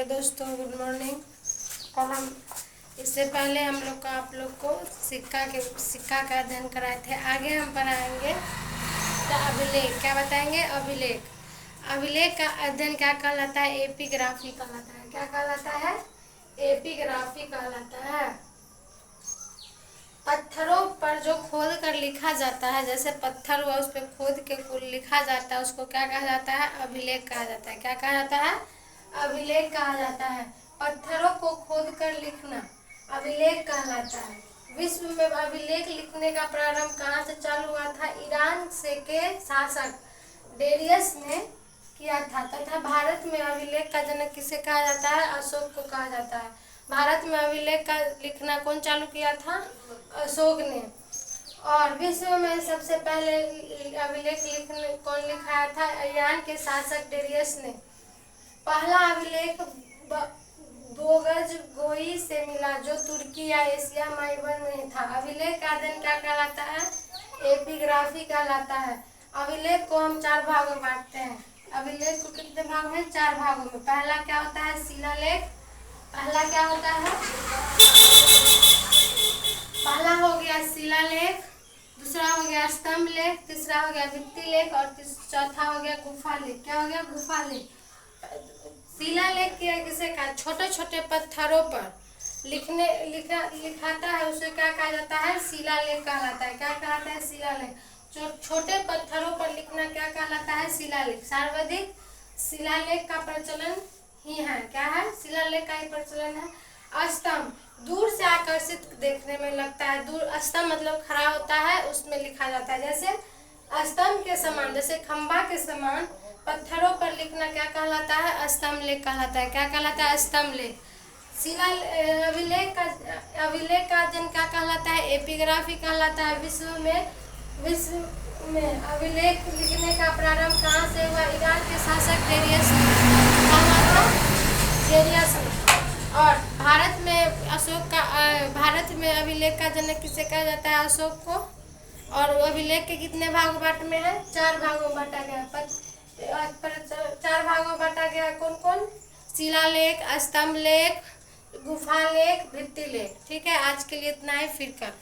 Hello दोस्तों, good morning. कल हम इससे पहले हम लोग का आप लोग को सिक्का का अध्ययन कराए थे। आगे हम पढ़ाएंगे तो अभिलेख। क्या बताएंगे? अभिलेख का अध्ययन क्या कहलाता है? एपिग्राफी कहलाता है। क्या कहलाता है? एपिग्राफी कहलाता है। पत्थरों पर जो खोद कर लिखा जाता है, जैसे पत्थर हुआ उस पर खोद के कुल लिखा जाता है, उसको क्या कहा जाता है? अभिलेख कहा जाता है। क्या कहा जाता है? अभिलेख कहा जाता है। पत्थरों को खोद कर लिखना अभिलेख कहलाता है। विश्व में अभिलेख लिखने का प्रारंभ कहाँ से चालू हुआ था? ईरान से के शासक डेरियस ने किया था। तथा भारत में अभिलेख का जनक किसे कहा जाता है? अशोक को कहा जाता है। भारत में अभिलेख का लिखना कौन चालू किया था? अशोक ने। और विश्व में सबसे पहले अभिलेख लिखने कौन लिखाया था? ईरान के शासक डेरियस ने। पहला अभिलेख बोगज गोई से मिला, जो तुर्की या एशिया माइनर में था। अभिलेख का अध्ययन क्या कहलाता है? एपिग्राफी कहलाता है। अभिलेख को हम 4 भागों में बांटते हैं। अभिलेख को कितने भाग में? 4 भागों में। पहला क्या होता है? शिलालेख। पहला क्या होता है? पहला हो गया शिलालेख, दूसरा हो गया स्तंभ लेख, तीसरा हो गया भित्ति लेख और चौथा हो गया गुफा लेख। क्या हो गया? गुफा लेख। शिलालेख किसे कहा? छोटे छोटे पत्थरों पर लिखाता है, उसे क्या कहा जाता है? शिलालेख कहलाता है। क्या कहलाता है? शिलालेख। जो छोटे पत्थरों पर लिखना क्या कहलाता है? शिलालेख। सर्वाधिक शिलालेख का प्रचलन ही है। क्या है? शिलालेख का ही प्रचलन है। स्तंभ दूर से आकर्षित देखने में लगता है। दूर स्तंभ मतलब खड़ा होता है, उसमें लिखा जाता है। जैसे स्तंभ के समान, जैसे खंबा के समान पत्थरों पर लिखना क्या कहलाता है? स्तंभ लेख कहलाता है। क्या कहलाता है? स्तंभ लेख। अभिलेख का अध्ययन क्या कहलाता है? एपिग्राफी कहलाता है। विश्व में अभिलेख लिखने का प्रारंभ कहाँ से हुआ? ईरान के शासक डेरियस ने। और भारत में अभिलेख का जनक किसे कहा जाता है? अशोक को। और अभिलेख के कितने भाग बांट में है? 4 भागों में बांटा गया। 4 भागों में बांटा गया। कौन कौन? शिलालेख, स्तंभ लेख, गुफा लेख, भित्ति लेख। ठीक है, आज के लिए इतना ही। फिर कल।